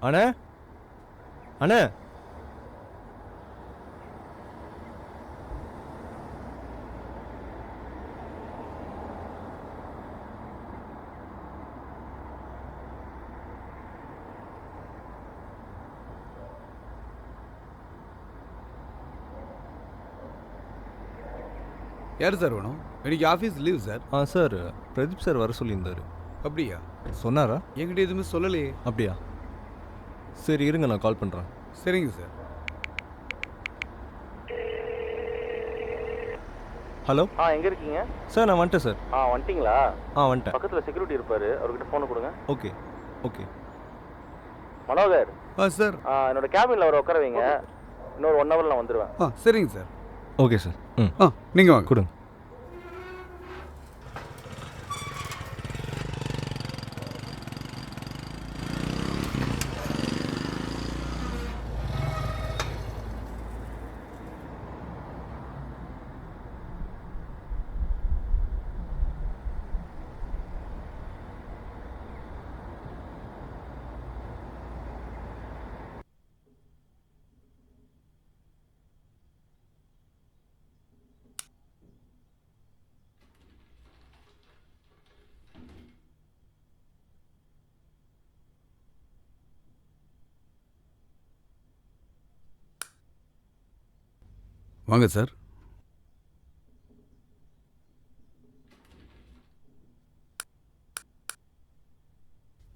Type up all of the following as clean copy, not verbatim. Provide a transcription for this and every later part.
அண்ணே அண்ணே யார் சார் வேணும்? இன்னைக்கு office leave sir. Sir Pradeep sir வர சொல்லியிருந்தாரு. அப்படியா? சொன்னாரா? என்கிட்ட எதுவுமே சொல்லலையே. அப்படியா? சரி இருங்க, நான் கால் பண்ணுறேன். சரிங்க சார். ஹலோ. எங்கே இருக்கீங்க சார்? நான் வந்துட்டேன் சார். வந்துட்டீங்களா? வந்துட்டேன். பக்கத்தில் செக்யூரிட்டி இருப்பார், அவர்கிட்ட ஃபோனை கொடுங்க. Okay okay. மனோகர். சார். என்னோட கேபினில் அவரை உட்கார வைங்க. இன்னொரு 1 ஹவரில் நான் வந்துடுவேன். சரிங்க சார். Okay sir. நீங்கள் வாங்க. கொடுங்க. வாங்க சார்.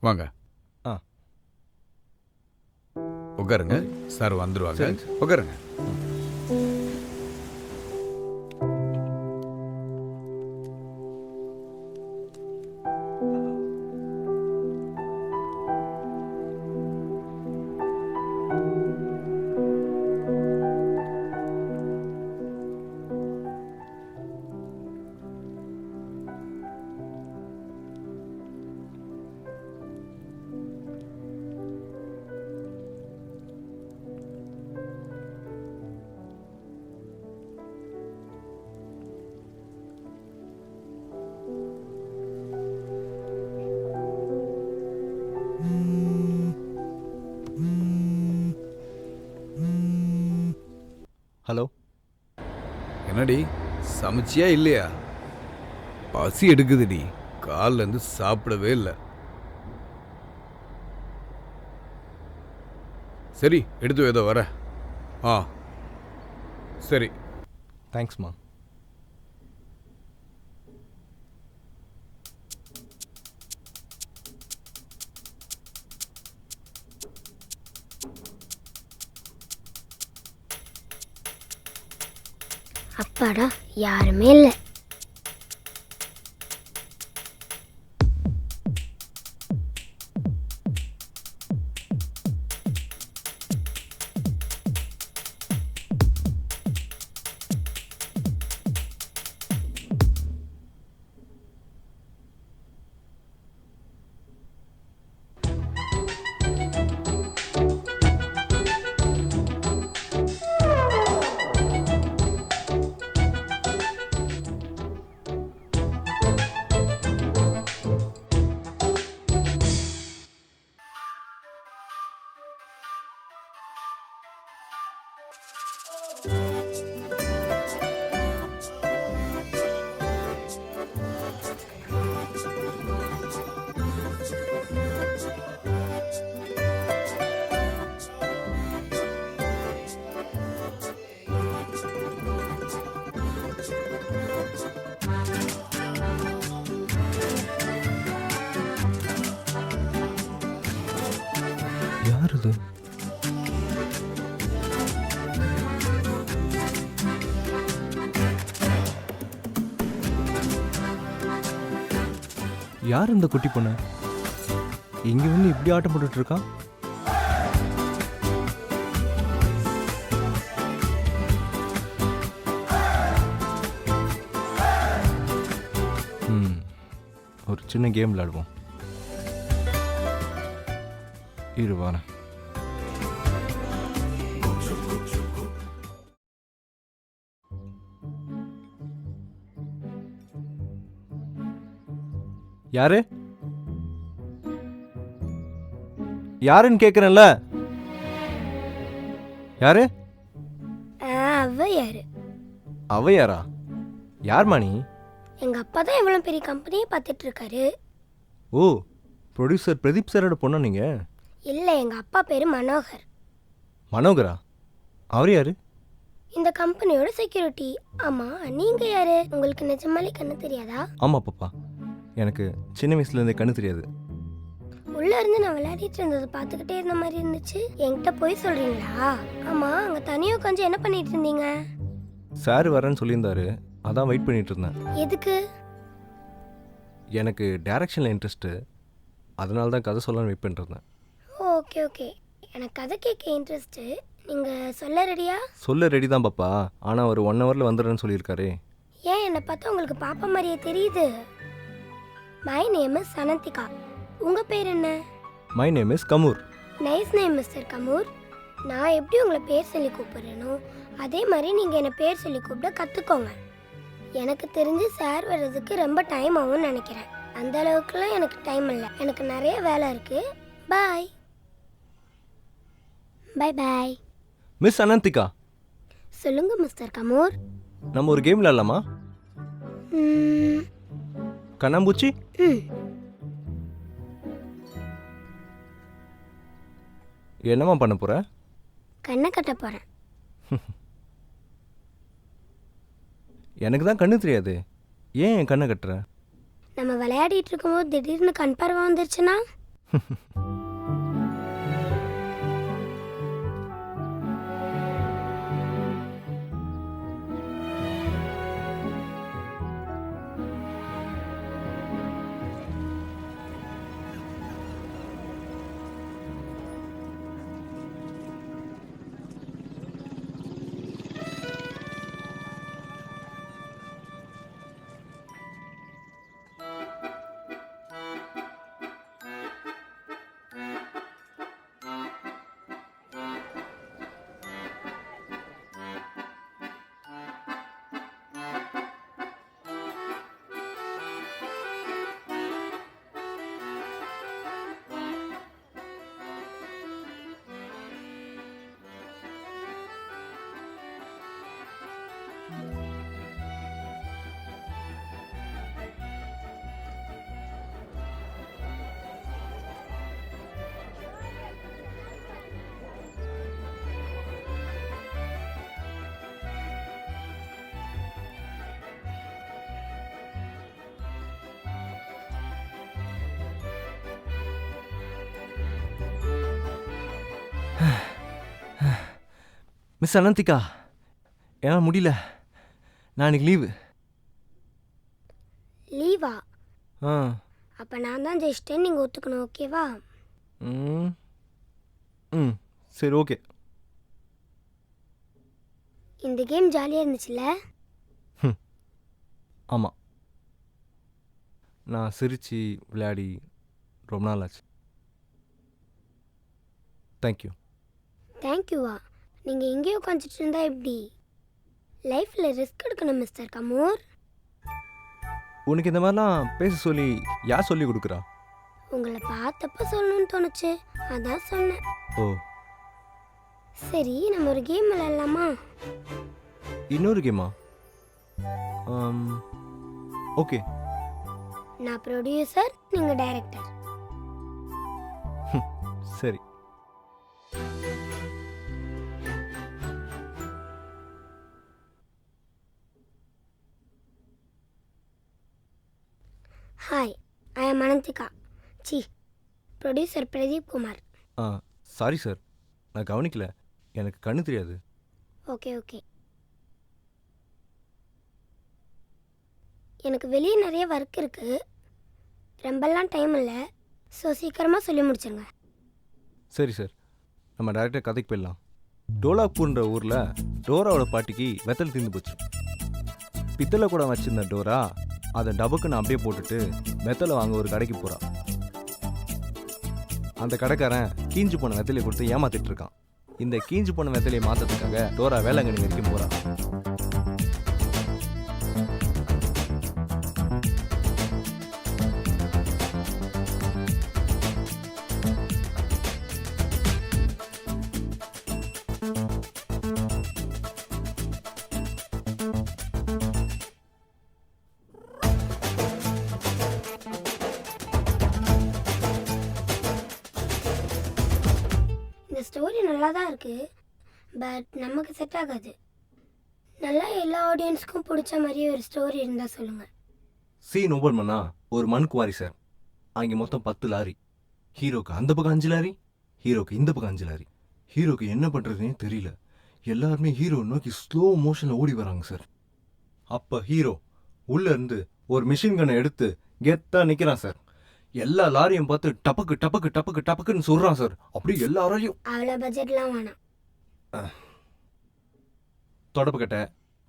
வாங்க. உட்காருங்க. சார் வந்துடுவாங்க. உட்காருங்க. ஹலோ. என்னடி சமைச்சியா இல்லையா? பசி எடுக்குதுடி. காலிலேருந்து சாப்பிடவே இல்லை. சரி எடுத்து ஏதோ வர. சரி. தேங்க்ஸ்மா. அப்பாடா, யாருமே இல்லை. யார் இது? யார் இந்த குட்டி பொண்ணு? இங்க வந்து இப்படி ஆட்டம் போட்டுட்டு இருக்கா? ஒரு சின்ன கேம் விளையாடுவோம். இரு வரேன். யாரு யாருன்னு கேட்குறேன்ல. யாரு? அவ யாரு? அவ யாரா? யார்மா நீ? எங்க அப்பா தான் இவ்வளோ பெரிய கம்பெனியை பார்த்துட்டு இருக்காரு. ஓ, ப்ரொடியூசர் பிரதீப் சாரோட பொண்ணா நீங்க? இல்லை, எங்க அப்பா பேரு மனோகர். மனோகரா? அவர் யாரு? இந்த கம்பெனியோட செக்யூரிட்டி. ஆமா, நீங்க யாரு? உங்களுக்கு நிஜமாலே கண்ணு தெரியாதா? ஆமா பாப்பா, எனக்கு சின்ன வயசுலேருந்தே கண்ணு தெரியாது. உள்ள இருந்து நான் விளையாடிட்டு இருந்ததை பார்த்துக்கிட்டே இருந்த மாதிரி இருந்துச்சு. என்கிட்ட போய் சொல்றீங்களா? ஆமா, அங்க தனியா உட்காந்து என்ன பண்ணிட்டு இருந்தீங்க? சார் வரேன்னு சொல்லியிருந்தாரு, அதான் வெயிட் பண்ணிட்டு இருந்தேன். எதுக்கு? எனக்கு டைரக்ஷனில் இன்ட்ரெஸ்ட்டு, அதனால தான் கதை சொல்லலாம்னு வெயிட் பண்ணிருந்தேன். ஓகே ஓகே, எனக்கு கதை கேட்க இன்ட்ரெஸ்ட்டு. நீங்க சொல்ல ரெடியா? சொல்ல ரெடி தான் பாப்பா, ஆனால் ஒரு 1 ஹவரில் வந்துடுறேன்னு சொல்லியிருக்காரு. ஏன் என்னை பார்த்தா உங்களுக்கு பாப்பா மாதிரியே தெரியுது? My name is Sanandika. உங்க பேர் என்ன? My name is Kamoor. Nice name mister Kamoor. நான் எப்படி உங்களை பேர் சொல்லி கூப்பிடுறேனோ அதே மாதிரி நீங்கள் என்னை பேர் சொல்லி கூப்பிட கற்றுக்கோங்க. எனக்கு தெரிஞ்சு சார் வர்றதுக்கு ரொம்ப டைம் ஆகும்னு நினைக்கிறேன். அந்த அளவுக்குலாம் எனக்கு டைம் இல்லை, எனக்கு நிறைய வேலை இருக்கு. பாய் பாய் பாய். மிஸ் அனந்திகா, சொல்லுங்க மிஸ்டர் கமூர். நம்ம ஒரு கேம் விளையாடலாமா? ம், கண்ணாம்பூச்சி. ம். என்னம்மா பண்ண போற? கண்ணை கட்ட போகிறேன். எனக்கு தான் கண்ணு தெரியாது, ஏன் என் கண்ணை கட்டுற? நம்ம விளையாடிட்டு இருக்கும்போது திடீர்னு கண் பார்வை வந்துருச்சுன்னா? மிஸ் அனந்திகா, என்னால் முடியல, நான் இன்னைக்கு லீவு. லீவா? ஆ. அப்போ நான் தான் ஜெயிச்சிட்டேன்னு நீங்கள் ஒத்துக்கணும், ஓகேவா? ம் ம் சரி, ஓகே. இந்த கேம் ஜாலியாக இருந்துச்சுல்ல? ஆமாம், நான் சிரித்து விளையாடி ரொம்ப நாள் ஆச்சு. தேங்க்யூ. தேங்க்யூவா? நீங்கள் எங்கேயோ உட்காந்துட்டு இருந்தா எப்படி? லைஃப்பில் ரிஸ்க் எடுக்கணும் மிஸ்டர் கமூர். உனக்கு இந்த மாதிரிலாம் பேச சொல்லி யார் சொல்லி கொடுக்குறா? உங்களை பார்த்தப்ப சொல்லணும்னு தோணுச்சு, அதான் சொன்னேன். ஓ, சரி, நம்ம ஒரு கேம் விளையாடலாமா? இன்னொரு கேமா? ஓகே. நான் ப்ரொடியூசர், நீங்கள் டைரக்டர். சரி. Hi, I am Ananthika. சி, producer Pradeep Kumar. Sorry sir, நான் கவனிக்கல, எனக்கு கண்ணு தெரியாது. Okay okay. எனக்கு வெளியே நிறைய ஒர்க் இருக்குது, ரொம்பலாம் டைம் இல்லை. ஸோ சீக்கிரமாக சொல்லி முடிச்சிருங்க. சரி சார், நம்ம டேரக்டாக கதைக்கு போயிடலாம். டோலாப்பூர்ன்ற ஊரில் டோராவோட பாட்டிக்கு வெத்தல் தீர்ந்து போச்சு. பித்தளை கூட வச்சிருந்த டோரா அதை டபுக்குன்னு அப்படியே போட்டுட்டு வெத்தலை வாங்க ஒரு கடைக்கு போகிறான். அந்த கடைக்காரன் கீஞ்சு போன வெத்தலையை கொடுத்து ஏமாத்திட்டு இருக்கான். இந்த கீஞ்சு போன வெத்தலையை மாற்றத்துக்காக டோரா வேளாங்கண்ணி வரைக்கும் போகிறான். நல்லா தான் இருக்குது, பட் நமக்கு செட் ஆகாது. நல்லா எல்லா ஆடியன்ஸ்க்கும் பிடிச்ச மாதிரியே ஒரு ஸ்டோரி இருந்தால் சொல்லுங்கள். சீன் ஓபன் பண்ணா ஒரு மண் குவாரி சார். அங்கே மொத்தம் 10 லாரி. ஹீரோக்கு அந்த பக்கம் 5 லாரி, ஹீரோக்கு இந்த பக்கம் 5 லாரி. ஹீரோக்கு என்ன பண்ணுறதுனே தெரியல. எல்லாருமே ஹீரோ நோக்கி ஸ்லோ மோஷனில் ஓடி வராங்க சார். அப்போ ஹீரோ உள்ளே இருந்து ஒரு மிஷின் கன்னை எடுத்து கெத்தா நிற்கிறான் சார். எல்லா லாரியும் பார்த்து டபக்கு டபக்கு டபக்கு டபக்குன்னு சொல்கிறான் சார். அப்படியே எல்லாரையும் அவ்வளோ பட்ஜெட்லாம் வேணாம். தொடப்பு கட்ட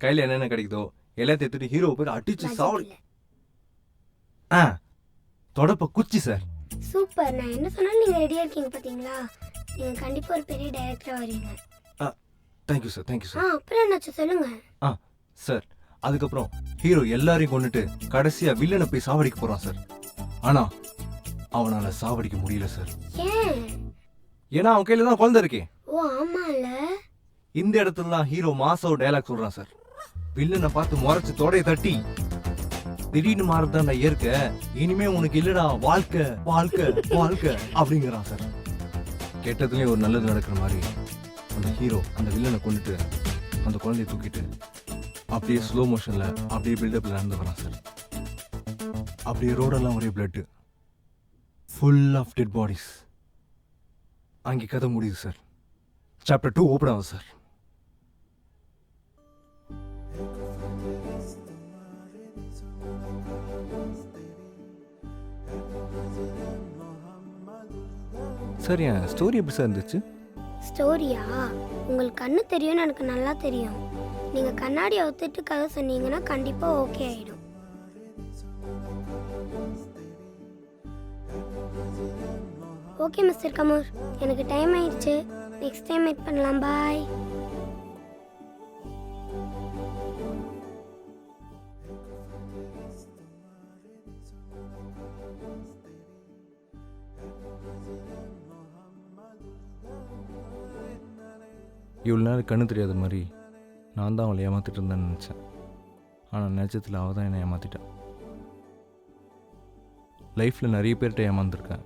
கையில் என்னென்ன கிடைக்குதோ எல்லாத்தையும் எடுத்துட்டு ஹீரோவை போய் அடிச்சு Budget சாவடி. இல்ல. தொடப்ப குச்சி சார். சூப்பர். நான் என்ன சொன்னாலும் நீங்கள் ரெடியாக இருக்கீங்க பார்த்தீங்களா? நீங்கள் கண்டிப்பாக ஒரு பெரிய டைரக்டராக வரீங்க. Thank you sir, thank you sir. அப்புறம் என்னாச்சும் சொல்லுங்கள். சார் அதுக்கப்புறம் ஹீரோ எல்லாரையும் கொண்டுட்டு கடைசியா வில்லனை போய் சாவடிக்க போறான் சார். ஆனா அவனால சாவடிக்க முடியல சார். ஏன்? ஏன்னா அவன் கையில தான் குழந்தை இருக்கே. ஓ ஆமால. இந்த இடத்துல தான் ஹீரோ மாசோ டயலாக் சொல்றான் சார். வில்லனை பார்த்து முறைச்சு தொடைய தட்டி, திடீர்னு மாறதான் இயற்கை, இனிமே உனக்கு இல்லடா வாழ்க்கை வாழ்க்கை வாழ்க்கை அப்படிங்கிறான் சார். கெட்டதுலயும் ஒரு நல்லது நடக்கிற மாதிரி அந்த ஹீரோ அந்த வில்லனை கொண்டுட்டு அந்த குழந்தைய தூக்கிட்டு அப்படியே ஸ்லோ மோஷன்ல அப்படியே பில்டப்ல நடந்து வரான் சார். அப்படியே ரோடெல்லாம் ஒரே blood, full of dead bodies. அங்கே கதை முடியுது சார். சாப்டர் 2 ஓப்பன் ஆகுது சார். சார் என் ஸ்டோரி எப்படி சார் இருந்துச்சு? ஸ்டோரியா? உங்களுக்கு கண்ணு தெரியும்னு எனக்கு நல்லா தெரியும். நீங்கள் கண்ணாடி அவுத்துட்டு கதை சொன்னீங்கன்னா கண்டிப்பாக ஓகே ஆகிடும். ஓகே மிஸ்டர் கமூர், எனக்கு டைம் ஆயிடுச்சு. நெக்ஸ்ட் டைம் மீட் பண்ணலாம். பாய். இவ்வளோ நேரம் கண்ணு தெரியாத மாதிரி நான் தான் அவளை ஏமாத்திட்டு இருந்தேன்னு நினச்சேன். ஆனால் நிஜத்தில் அவள் தான் என்னை ஏமாத்திட்டான். லைஃப்பில் நிறைய பேர்கிட்ட ஏமாந்துருக்கேன்.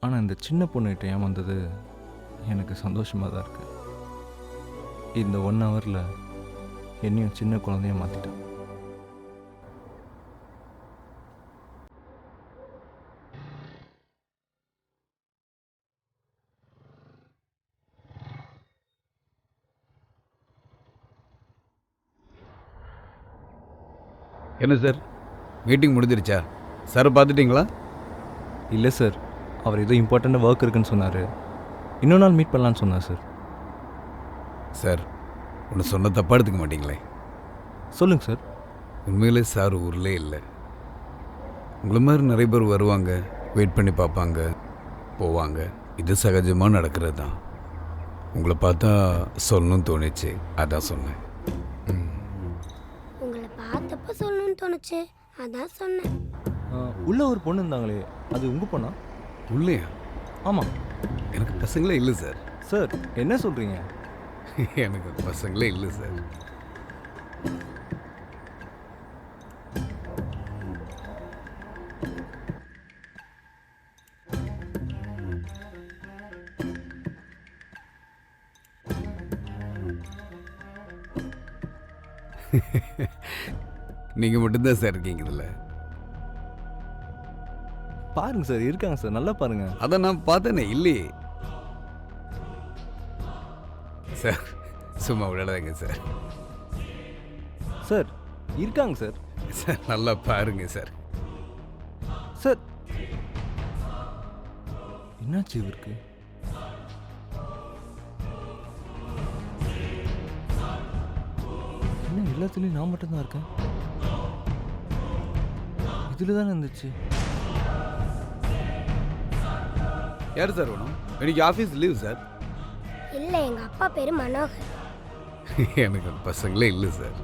ஆனால் இந்த சின்ன பொண்ணுகிட்ட ஏமாந்தது எனக்கு சந்தோஷமாக தான் இருக்கு. இந்த 1 ஹவரில் என்னையும் சின்ன குழந்தைய மாற்றிட்டான். என்ன சார், மீட்டிங் முடிஞ்சிருச்சா? சார் பார்த்துட்டிங்களா? இல்லை சார், அவர் ஏதோ இம்பார்ட்டண்ட்டாக ஒர்க் இருக்குன்னு சொன்னார். இன்னொரு நாள் மீட் பண்ணலான்னு சொன்னார் சார். சார் ஒன்று சொன்ன தப்பாக எடுத்துக்க மாட்டீங்களே. சொல்லுங்கள் சார். உண்மையிலே சார் ஊர்லே இல்லை. உங்களை மாதிரி நிறைய பேர் வருவாங்க, வெயிட் பண்ணி பார்ப்பாங்க, போவாங்க. இது சகஜமாக நடக்கிறது தான். உங்களை பார்த்தா சொல்லணும்னு தோணுச்சு, அதான் சொன்னேன். உங்களை பார்த்தப்ப சொல்லணும்னு தோணுச்சு, அதான் சொன்னேன். உள்ளே ஒரு பொண்ணு இருந்தாங்களே, அது உங்கள் பொண்ணா? உள்ளேயா? ஆமாம். எனக்கு பசங்களே இல்லை சார். சார் என்ன சொல்கிறீங்க? எனக்கு பசங்களே இல்லை சார். நீங்கள் மட்டும்தான் சார் இருக்கீங்க இதில். பாருங்க சார், இருக்காங்க சார், நல்லா பாருங்க. அதை நான் பார்த்தேனே, இல்லையே சார். சும்மா விடாதாங்க சார். சார் இருக்காங்க சார். சார் நல்லா பாருங்க சார். சார் என்னாச்சு இவருக்கு? என்ன எல்லாத்துலேயும் நான் மட்டும்தான் இருக்கேன்? இதில் தானே இருந்துச்சு. யார் சார் வேணும்? இன்னைக்கு ஆஃபீஸ் லீவ் சார். இல்லை, எங்கள் அப்பா பேர் மனோகர். எனக்கு பசங்களே இல்லை சார்.